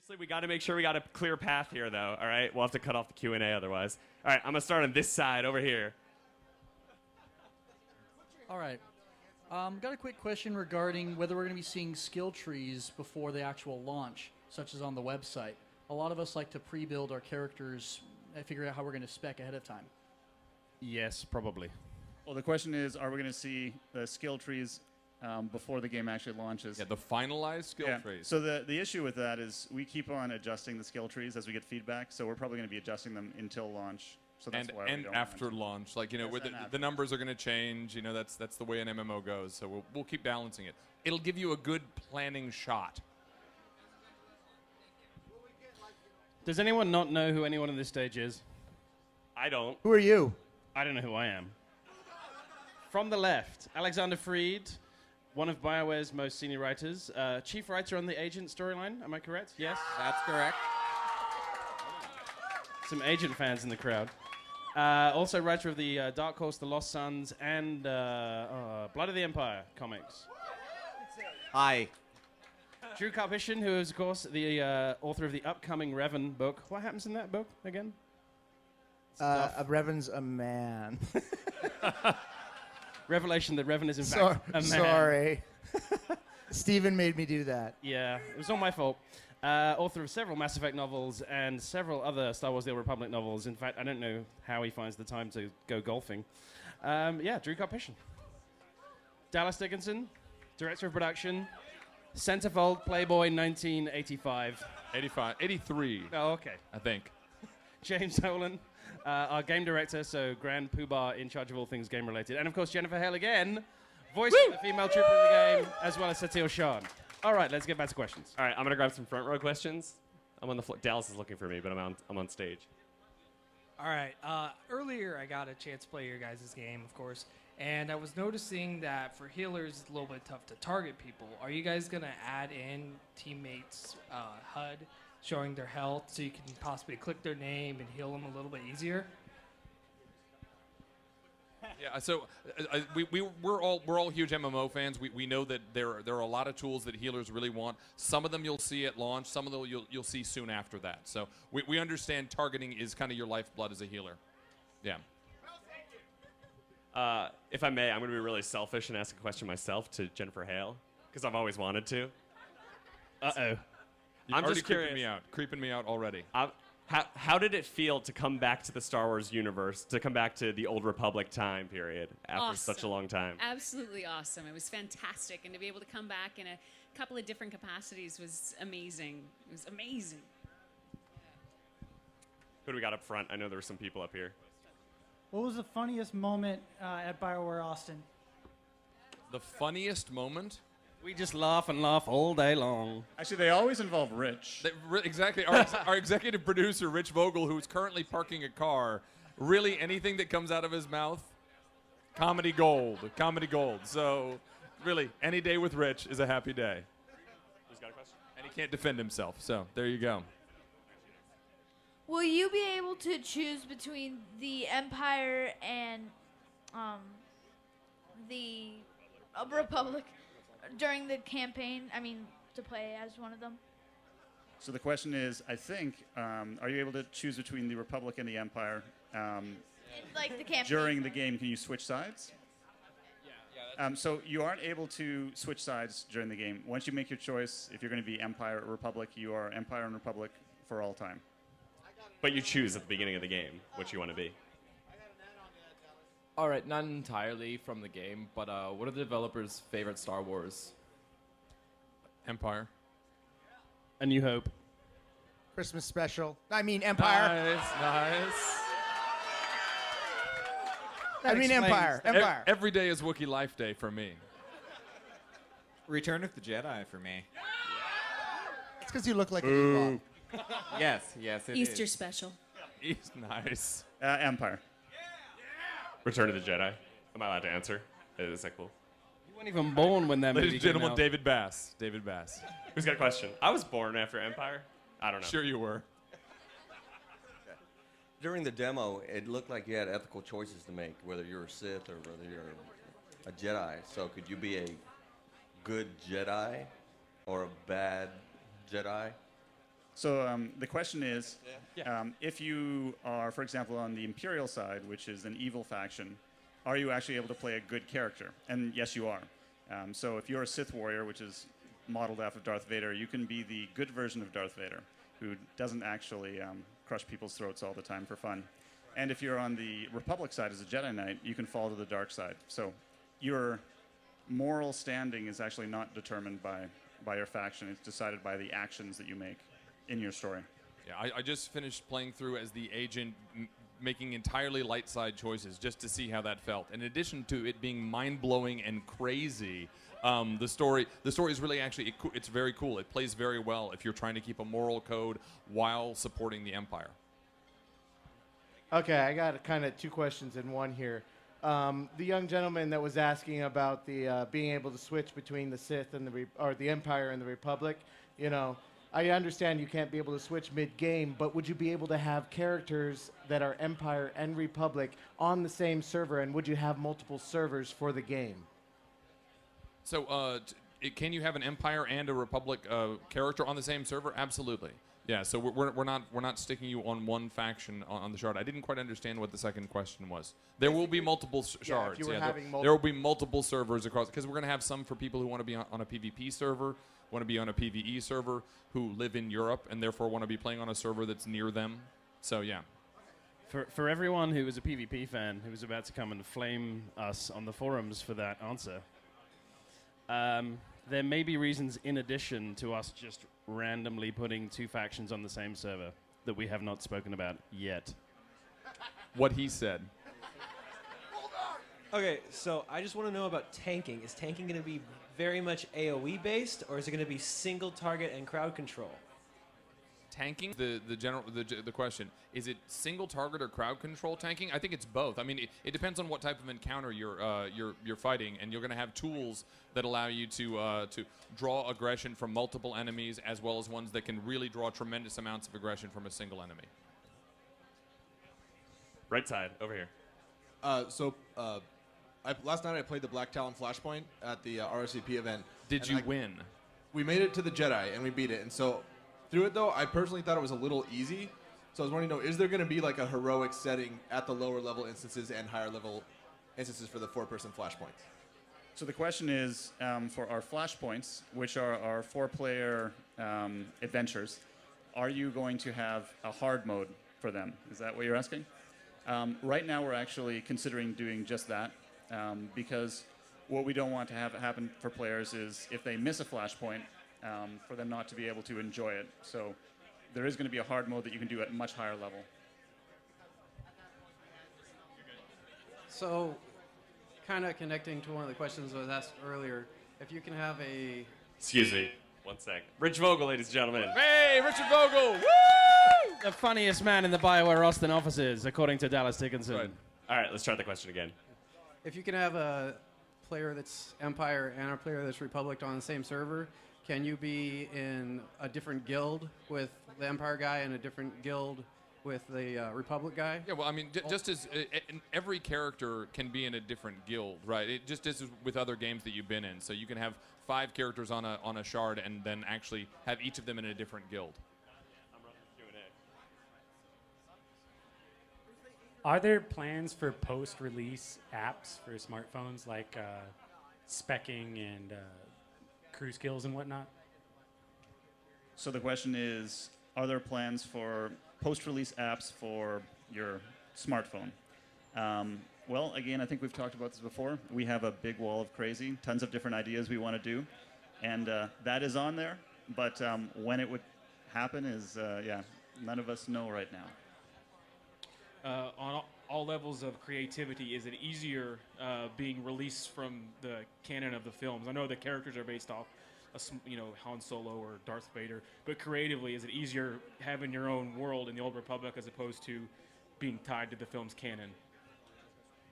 Seriously, we got to make sure we got a clear path here, though. All right, we'll have to cut off the Q&A otherwise. All right, I'm gonna start on this side over here. All right. Got a quick question regarding whether we're going to be seeing skill trees before the actual launch, such as on the website. A lot of us like to pre-build our characters and figure out how we're going to spec ahead of time. Yes, probably. Well, the question is, are we going to see the skill trees before the game actually launches? Yeah, the finalized skill trees. So the issue with that is we keep on adjusting the skill trees as we get feedback, so we're probably going to be adjusting them until launch. So that's why we don't after launch, like, you know, Yes, with and the numbers are going to change. You know, that's the way an MMO goes. So we'll keep balancing it. It'll give you a good planning shot. Does anyone not know who anyone on this stage is? I don't. Who are you? I don't know who I am. From the left, Alexander Freed, one of BioWare's most senior writers, chief writer on the Agent storyline. Am I correct? Yes? That's correct. Some Agent fans in the crowd. Also writer of the Dark Horse, The Lost Sons, and Blood of the Empire comics. Hi. Drew Karpyshyn, who is, of course, the author of the upcoming Revan book. What happens in that book again? Revan's a man. Revelation that Revan is, in fact, a man. Sorry. Steven made me do that. Yeah, it was all my fault. Author of several Mass Effect novels and several other Star Wars The Old Republic novels. In fact, I don't know how he finds the time to go golfing. Yeah, Drew Karpyshyn. Dallas Dickinson, director of production. Centerfold, Playboy, 1985. 83. Oh, okay. I think. James Nolan, our game director, so Grand Poobah in charge of all things game-related. And, of course, Jennifer Hale again, voicing the female trooper in the game, as well as Satele Shan. All right, let's get back to questions. All right, I'm gonna grab some front row questions. I'm on the floor. Dallas is looking for me, but I'm on stage. All right. Earlier, I got a chance to play your guys' game, of course, and I was noticing that for healers, it's a little bit tough to target people. Are you guys going to add in teammates' HUD showing their health so you can possibly click their name and heal them a little bit easier? Yeah, so we're all huge MMO fans. We know that there are a lot of tools that healers really want. Some of them you'll see at launch. Some of them you'll see soon after that. So we understand targeting is kind of your lifeblood as a healer. Yeah. If I may, I'm going to be really selfish and ask a question myself to Jennifer Hale, because I've always wanted to. Uh-oh. You're I'm already just curious. Creeping me out already. How did it feel to come back to the Star Wars universe, to come back to the Old Republic time period after such a long time? Absolutely awesome. It was fantastic. And to be able to come back in a couple of different capacities was amazing. It was amazing. Who do we got up front? I know there were some people up here. What was the funniest moment at BioWare Austin? The funniest moment? We just laugh and laugh all day long. Actually, they always involve Rich. Exactly. Our executive producer, Rich Vogel, who's currently parking a car, really anything that comes out of his mouth, comedy gold. Comedy gold. So, really, any day with Rich is a happy day. Who's got a question? And he can't defend himself. So, there you go. Will you be able to choose between the Empire and the Republic during the campaign? I mean, to play as one of them? So the question is, I think, are you able to choose between the Republic and the Empire? Like the campaign. During the game, can you switch sides? So you aren't able to switch sides during the game. Once you make your choice, if you're going to be Empire or Republic, you are Empire and Republic for all time. But you choose at the beginning of the game what you want to be. All right, not entirely from the game, but what are the developers' favorite Star Wars? Empire. A New Hope. Christmas special. I mean, Empire. Nice. I mean, Empire. Empire. Every day is Wookiee Life Day for me. Return of the Jedi for me. It's because you look like a Ewok. Yes, it is. Easter special. Nice. Empire. Return of the Jedi. Am I allowed to answer? Is that cool? You weren't even born when that movie Ladies and came gentlemen, out. David Bass. David Bass. Who's got a question? I was born after Empire. I don't know. Sure you were. During the demo, it looked like you had ethical choices to make, whether you're a Sith or whether you're a Jedi. So could you be a good Jedi or a bad Jedi? So the question is, if you are, for example, on the Imperial side, which is an evil faction, are you actually able to play a good character? And yes, you are. So if you're a Sith warrior, which is modeled after Darth Vader, you can be the good version of Darth Vader, who doesn't actually crush people's throats all the time for fun. And if you're on the Republic side as a Jedi Knight, you can fall to the dark side. So your moral standing is actually not determined by your faction. It's decided by the actions that you make in your story. Yeah, I just finished playing through as the agent, making entirely light side choices just to see how that felt. In addition to it being mind-blowing and crazy, the story is really actually, it's very cool. It plays very well if you're trying to keep a moral code while supporting the Empire. Okay, I got kind of two questions in one here. The young gentleman that was asking about the being able to switch between the Sith and the Empire and the Republic, you know, I understand you can't be able to switch mid-game, but would you be able to have characters that are Empire and Republic on the same server, and would you have multiple servers for the game? So, can you have an Empire and a Republic character on the same server? Absolutely. Yeah. So we're not sticking you on one faction on the shard. I didn't quite understand what the second question was. There will be multiple shards. There will be multiple servers across, because we're going to have some for people who want to be on a PvP server, want to be on a PvE server, who live in Europe and therefore want to be playing on a server that's near them. So yeah. For everyone who is a PvP fan who is about to come and flame us on the forums for that answer, there may be reasons in addition to us just randomly putting two factions on the same server that we have not spoken about yet. What he said. Okay, so I just want to know about tanking. Is tanking going to be very much AoE based, or is it going to be single target and crowd control? Tanking, the question, is it single target or crowd control tanking? I think it's both. I mean, it depends on what type of encounter you're fighting, and you're going to have tools that allow you to draw aggression from multiple enemies, as well as ones that can really draw tremendous amounts of aggression from a single enemy. Right side, over here. Last night I played the Black Talon Flashpoint at the RSVP event. Did you win? We made it to the Jedi and we beat it. And so through it though, I personally thought it was a little easy. So I was wanting to know, is there going to be like a heroic setting at the lower level instances and higher level instances for the 4-person Flashpoints? So the question is, for our Flashpoints, which are our 4-player adventures, are you going to have a hard mode for them? Is that what you're asking? Right now we're actually considering doing just that. Because what we don't want to have happen for players is if they miss a flashpoint, for them not to be able to enjoy it. So there is going to be a hard mode that you can do at a much higher level. So kind of connecting to one of the questions that was asked earlier, if you can have a... Excuse me, one sec. Rich Vogel, ladies and gentlemen. Hey, Richard Vogel! Woo! The funniest man in the BioWare Austin offices, according to Dallas Dickinson. Right. All right, let's try the question again. If you can have a player that's Empire and a player that's Republic on the same server, can you be in a different guild with the Empire guy and a different guild with the Republic guy? Yeah, well, I mean, just as every character can be in a different guild, right? It just is with other games that you've been in. So you can have 5 characters on a shard and then actually have each of them in a different guild. Are there plans for post-release apps for smartphones like specking and crew skills and whatnot? So the question is, are there plans for post-release apps for your smartphone? Well, again, I think we've talked about this before. We have a big wall of crazy, tons of different ideas we want to do, and that is on there. But when it would happen is, yeah, none of us know right now. On all levels of creativity, is it easier being released from the canon of the films? I know the characters are based off, Han Solo or Darth Vader, but creatively, is it easier having your own world in the Old Republic as opposed to being tied to the film's canon?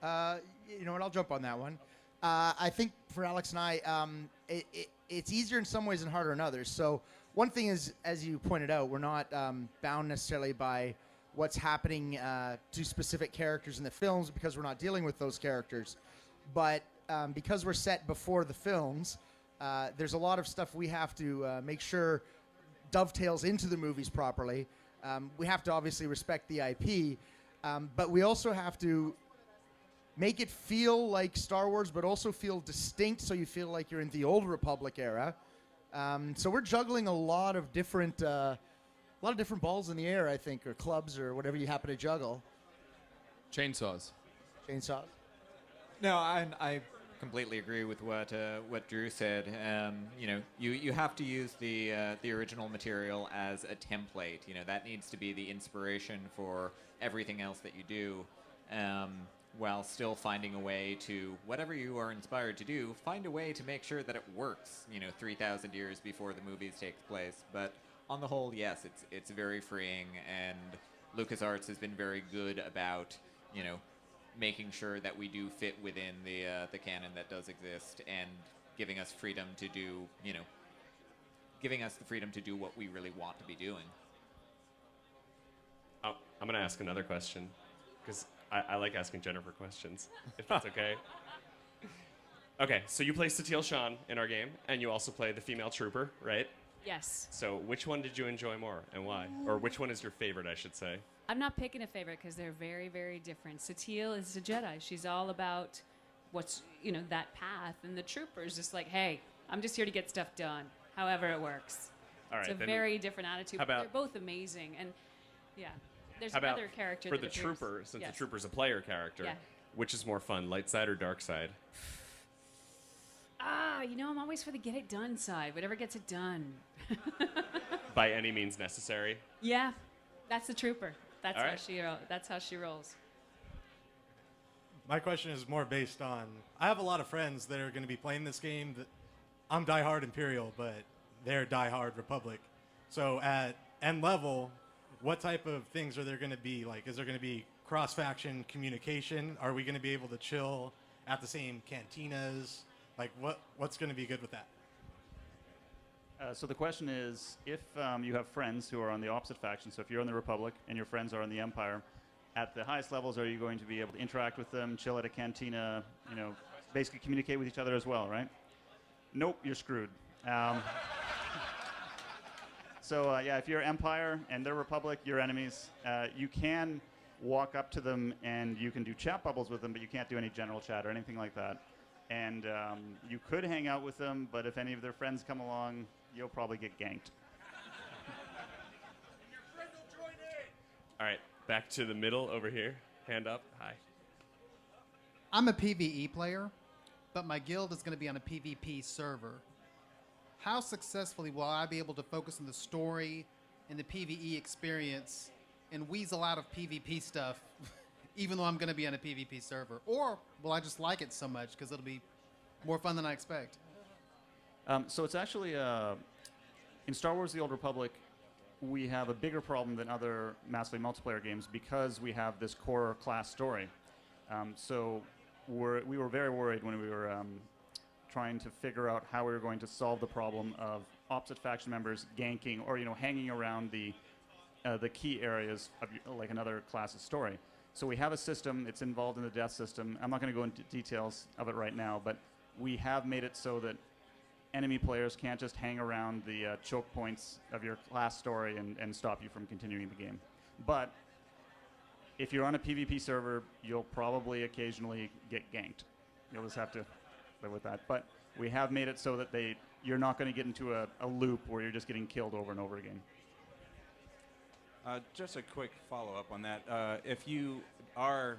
You know what? I'll jump on that one. I think for Alex and I, it's easier in some ways and harder in others. So one thing is, as you pointed out, we're not bound necessarily by what's happening to specific characters in the films because we're not dealing with those characters. But because we're set before the films, there's a lot of stuff we have to make sure dovetails into the movies properly. We have to obviously respect the IP, but we also have to make it feel like Star Wars, but also feel distinct, so you feel like you're in the Old Republic era. So we're juggling a lot of different balls in the air, I think, or clubs, or whatever you happen to juggle. Chainsaws. Chainsaws. No, I completely agree with what Drew said. You know, you have to use the original material as a template. You know, that needs to be the inspiration for everything else that you do, while still finding a way to, whatever you are inspired to do, find a way to make sure that it works. You know, 3,000 years before the movies takes place. But on the whole, yes, it's very freeing, and LucasArts has been very good about, you know, making sure that we do fit within the canon that does exist, and giving us freedom to do, you know, giving us the freedom to do what we really want to be doing. Oh, I'm going to ask another question, because I like asking Jennifer questions, if that's okay. Okay, so you play Satele Shan in our game, and you also play the female trooper, right? Yes. So which one did you enjoy more, and why? Or which one is your favorite, I should say? I'm not picking a favorite because they're very, very different. Satele is a Jedi. She's all about what's, you know, that path. And the trooper is just like, hey, I'm just here to get stuff done, however it works. All right, it's a then very different attitude. how But about- they're both amazing. And, yeah, there's How about another character for that the appears- trooper, since Yes. the trooper's a player character, Yeah. which is more fun, light side or dark side? You know, I'm always for the get it done side. Whatever gets it done. By any means necessary? Yeah, that's the trooper. That's All how right. that's how she rolls. My question is more based on, I have a lot of friends that are going to be playing this game. That I'm diehard Imperial, but they're diehard Republic. So at end level, what type of things are there going to be? Like, is there going to be cross-faction communication? Are we going to be able to chill at the same cantinas? Like, what's going to be good with that? So the question is, if you have friends who are on the opposite faction, so if you're in the Republic and your friends are in the Empire, at the highest levels, are you going to be able to interact with them, chill at a cantina, you know, basically communicate with each other as well, right? Nope, you're screwed. So yeah, if you're Empire and they're Republic, you're enemies. You can walk up to them and you can do chat bubbles with them, but you can't do any general chat or anything like that. And you could hang out with them, but if any of their friends come along, you'll probably get ganked. All right, back to the middle over here. Hand up. Hi. I'm a PvE player, but my guild is going to be on a PvP server. How successfully will I be able to focus on the story and the PvE experience and weasel out of PvP stuff, even though I'm going to be on a PvP server? Or will I just like it so much because it'll be more fun than I expect? So it's actually, in Star Wars The Old Republic, we have a bigger problem than other massively multiplayer games because we have this core class story. So we were very worried when we were trying to figure out how we were going to solve the problem of opposite faction members ganking or, you know, hanging around the key areas of like another class's story. So we have a system. It's involved in the death system. I'm not going to go into details of it right now, but we have made it so that enemy players can't just hang around the choke points of your class story and stop you from continuing the game. But if you're on a PvP server, you'll probably occasionally get ganked. You'll just have to live with that. But we have made it so that you're not going to get into a loop where you're just getting killed over and over again. Just a quick follow-up on that. If you are,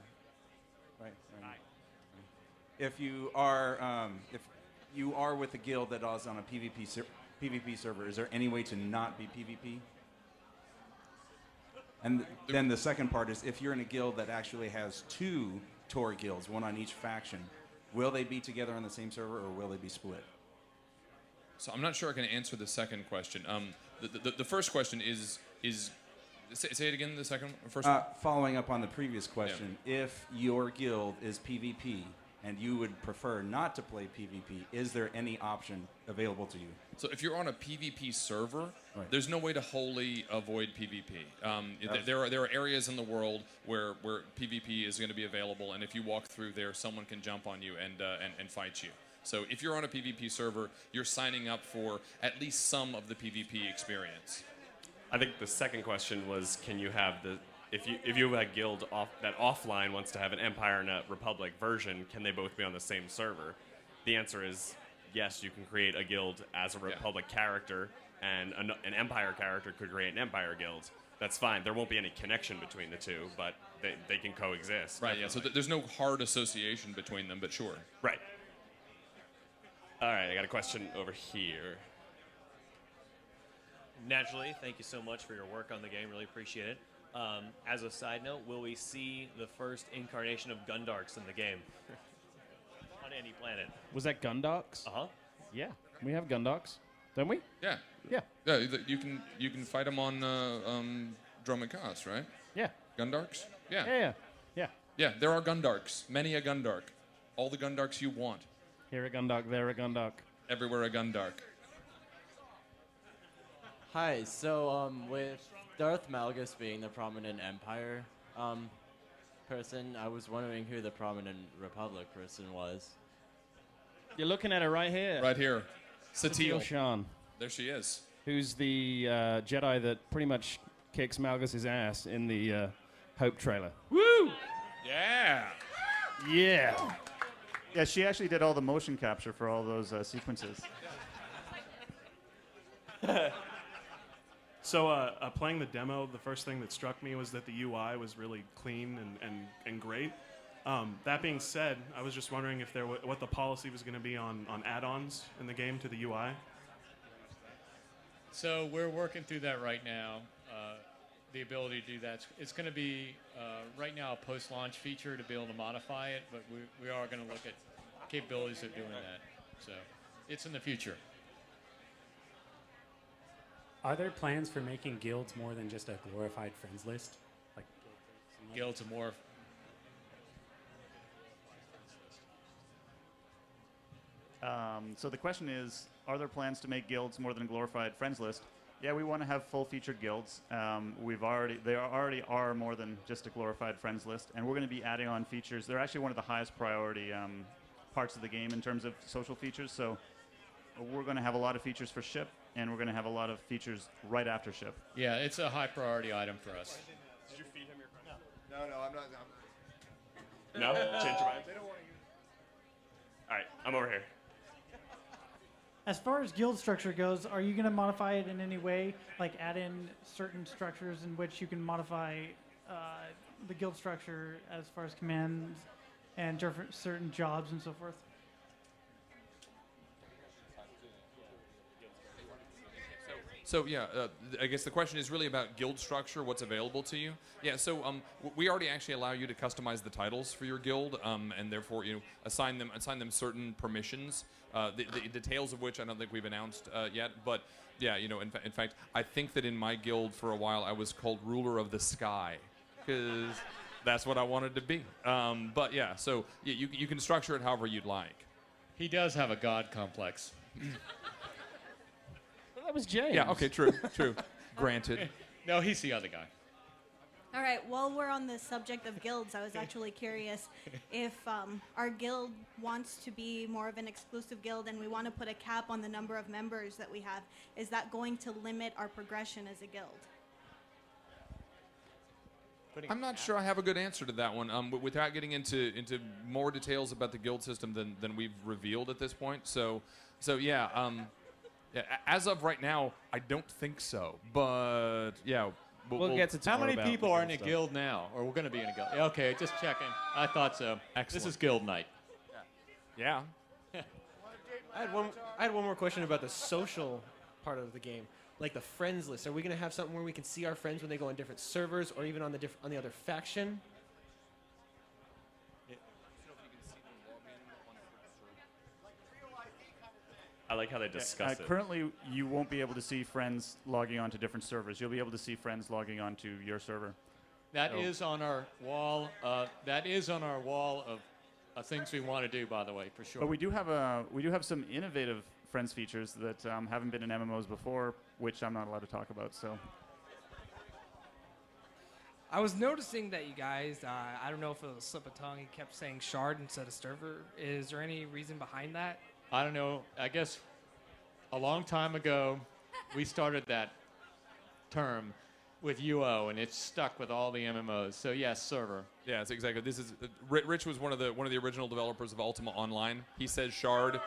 if you are with a guild that is on a PvP server, is there any way to not be PvP? And then the second part is, if you're in a guild that actually has two Tor guilds, one on each faction, will they be together on the same server or will they be split? So I'm not sure I can answer the second question. The first question is say it again. The second, first one. Following up on the previous question, if your guild is PvP and you would prefer not to play PvP, is there any option available to you? So if you're on a PvP server, there's no way to wholly avoid PvP. There are areas in the world where PvP is going to be available, and if you walk through there, someone can jump on you and fight you. So if you're on a PvP server, you're signing up for at least some of the PvP experience. I think the second question was, can you have the if you have a guild that offline wants to have an Empire and a Republic version, can they both be on the same server? The answer is yes. You can create a guild as a Republic character, and an Empire character could create an Empire guild. That's fine. There won't be any connection between the two, but they can coexist. Right. Yeah. So there's no hard association between them, but sure. Right. All right. I got a question over here. Naturally, thank you so much for your work on the game. Really appreciate it. As a side note, will we see the first incarnation of Gundarks in the game? On any planet. Was that Gundarks? Uh-huh. Yeah, we have Gundarks, don't we? Yeah. Yeah. Yeah. You can fight them on dromund kaas, right? Yeah. Gundarks. Yeah. Yeah. Yeah. Yeah. There are Gundarks. Many a Gundark. All the Gundarks you want. Here a Gundark, there a Gundark. Everywhere a Gundark. Hi, so with Darth Malgus being the prominent Empire person, I was wondering who the prominent Republic person was. You're looking at her right here. Right here. Satele Shan. There she is. Who's the Jedi that pretty much kicks Malgus' ass in the Hope trailer. Woo! Yeah. Yeah. Yeah, she actually did all the motion capture for all those sequences. So playing the demo, the first thing that struck me was that the UI was really clean and great. That being said, I was just wondering if what the policy was going to be on add-ons in the game to the UI. So we're working through that right now. The ability to do that. It's going to be right now a post-launch feature to be able to modify it, but we are going to look at capabilities of doing that. So it's in the future. Are there plans for making guilds more than just a glorified friends list? Like guilds are more. So the question is, are there plans to make guilds more than a glorified friends list? Yeah, we want to have full-featured guilds. They already are more than just a glorified friends list, and we're going to be adding on features. They're actually one of the highest priority parts of the game in terms of social features. So we're going to have a lot of features for ship, and we're going to have a lot of features right after ship. Yeah, it's a high priority item for us. Did you feed him your question? No, I'm not. No? Change your mind? All right, I'm over here. As far as guild structure goes, are you going to modify it in any way? Like add in certain structures in which you can modify the guild structure as far as commands and different certain jobs and so forth? So yeah, I guess the question is really about guild structure, what's available to you. Yeah, so we already actually allow you to customize the titles for your guild, and therefore assign them certain permissions. The details of which I don't think we've announced yet, but yeah, in fact, I think that in my guild for a while I was called Ruler of the Sky, because that's what I wanted to be. But yeah, so you can structure it however you'd like. He does have a god complex. That was James. Yeah, okay, true. Granted. No, he's the other guy. All right, while we're on the subject of guilds, I was actually curious if our guild wants to be more of an exclusive guild and we want to put a cap on the number of members that we have. Is that going to limit our progression as a guild? I'm not sure I have a good answer to that one, but without getting into more details about the guild system than we've revealed at this point. So yeah, as of right now, I don't think so. But yeah, we'll get to how many people are in a guild now, or we're going to be in a guild? Okay, just checking. I thought so. Excellent. This is guild night. Yeah. I had one more question about the social part of the game, like the friends list. Are we going to have something where we can see our friends when they go on different servers, or even on the other faction? I like how they discuss it. Currently, you won't be able to see friends logging on to different servers. You'll be able to see friends logging on to your server. That is on our wall. That is on our wall of things we want to do, by the way, for sure. But we do have some innovative friends features that haven't been in MMOs before, which I'm not allowed to talk about. So. I was noticing that you guys, I don't know if it was a slip of tongue, you kept saying shard instead of server. Is there any reason behind that? I don't know. I guess a long time ago, we started that term with UO, and it's stuck with all the MMOs. So yes, server. Yeah, it's exactly. This is Rich was one of the original developers of Ultima Online. He says shard.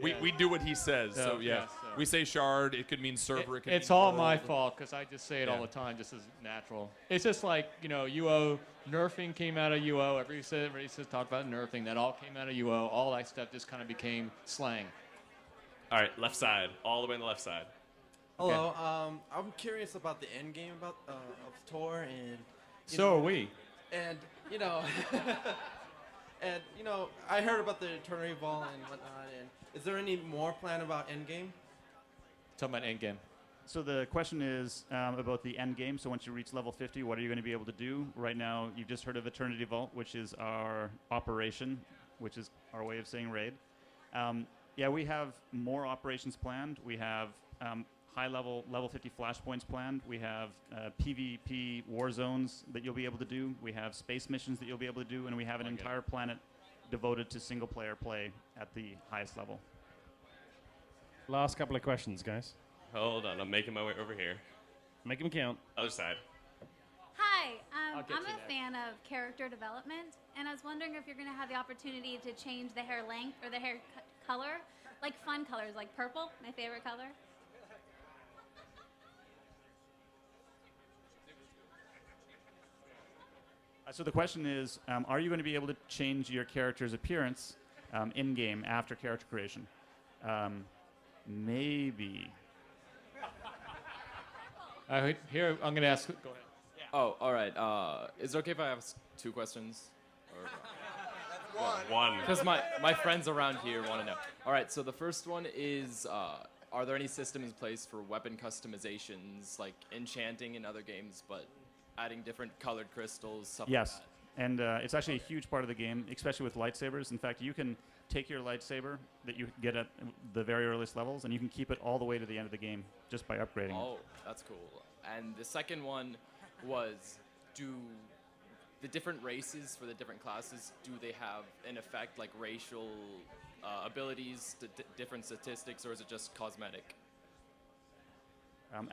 We do what he says. So yeah, we say shard. It could mean server. It could It's mean all world. my fault because I just say it all the time, just as natural. It's just like, you know, UO nerfing came out of UO. Everybody says talk about nerfing. That all came out of UO. All that stuff just kind of became slang. All right, left side, all the way on the left side. Hello. I'm curious about the end game of Tor, and So are we. And you know, I heard about the Eternity Vault and whatnot. And is there any more plan about end game? Talking about end game. So the question is about the end game. So once you reach level 50, what are you going to be able to do? Right now, you've just heard of Eternity Vault, which is our operation, which is our way of saying raid. Yeah, we have more operations planned. We have high-level, level 50 flashpoints planned. We have PvP war zones that you'll be able to do. We have space missions that you'll be able to do. And we have an entire planet devoted to single-player play at the highest level. Last couple of questions, guys. Hold on, I'm making my way over here. Make them count. Other side. Hi, I'll get I'm to a that. fan of character development, and I was wondering if you're going to have the opportunity to change the hair length or the hair color, like fun colors, like purple, my favorite color. So the question is, are you going to be able to change your character's appearance in-game after character creation? Maybe. Here, I'm going to ask. Go ahead. Oh, all right. Is it okay if I have two questions? One. Because my friends around here want to know. All right, so the first one is, are there any systems in place for weapon customizations, like enchanting in other games, but adding different colored crystals, stuff Yes, like that? and it's actually a huge part of the game, especially with lightsabers. In fact, you can take your lightsaber that you get at the very earliest levels, and you can keep it all the way to the end of the game just by upgrading it. Oh, that's cool. And the second one was, do the different races for the different classes, do they have an effect like racial abilities, different statistics, or is it just cosmetic?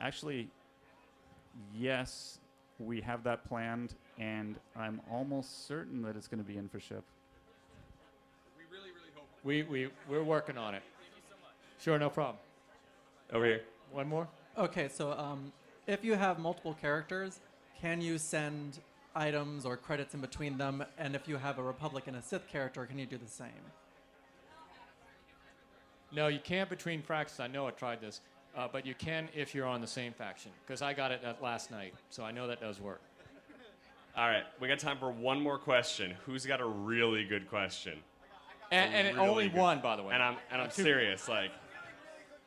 Actually, yes, we have that planned, and I'm almost certain that it's going to be in for ship. We're working on it. Sure, no problem. Over here. One more? Okay, so if you have multiple characters, can you send items or credits in between them? And if you have a Republic and a Sith character, can you do the same? No, you can't between factions. I know I tried this. But you can if you're on the same faction. Because I got it last night, so I know that does work. All right, we got time for one more question. Who's got a really good question? And Really only good. one, by the way. And I'm serious. Like,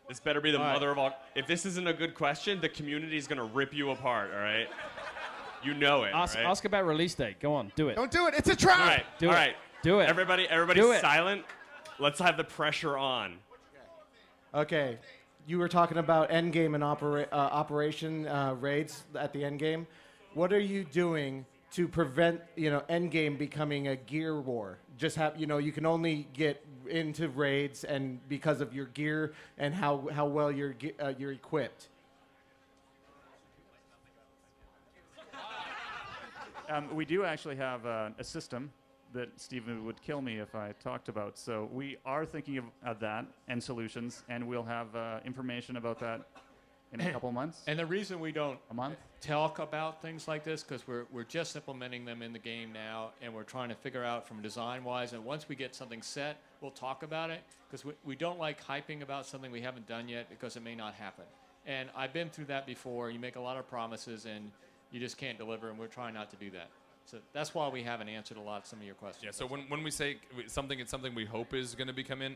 this better be the All right. mother of all. If this isn't a good question, the community is gonna rip you apart. All right. You know it. Ask, right? ask about release date. Go on, do it. Don't do it. It's a trap. All right. Do all it. right. Do it. Everybody Do it. silent. Let's have the pressure on. Okay, you were talking about end game and operation raids at the end game. What are you doing to prevent end game becoming a gear war? Just have you can only get into raids and because of your gear and how well you're equipped. We do actually have a system that Stephen would kill me if I talked about. So we are thinking of that and solutions, and we'll have information about that in a couple months. And the reason we don't a month talk about things like this because we're just implementing them in the game now, and we're trying to figure out from design-wise. And once we get something set, we'll talk about it because we don't like hyping about something we haven't done yet because it may not happen. And I've been through that before. You make a lot of promises and you just can't deliver, and we're trying not to do that. So that's why we haven't answered some of your questions. Yeah, so when we say something, it's something we hope is going to become in.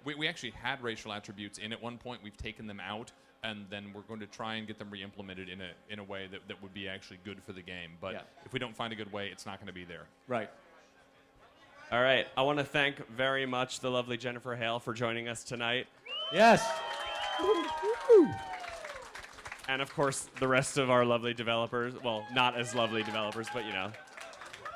We actually had racial attributes in at one point. We've taken them out, and then we're going to try and get them re-implemented in a way that would be actually good for the game. But if we don't find a good way, it's not going to be there. Right. All right. I want to thank very much the lovely Jennifer Hale for joining us tonight. Yes. And of course, the rest of our lovely developers. Well, not as lovely developers, but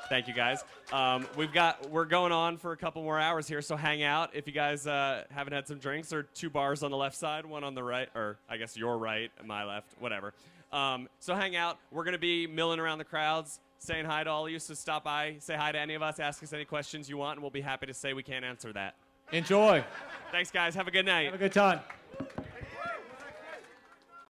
thank you guys. We're going on for a couple more hours here, so hang out. If you guys haven't had some drinks, there are 2 bars on the left side, one on the right, or I guess your right and my left, whatever. So hang out. We're going to be milling around the crowds, saying hi to all of you, so stop by, say hi to any of us, ask us any questions you want, and we'll be happy to say we can't answer that. Enjoy. Thanks, guys. Have a good night. Have a good time.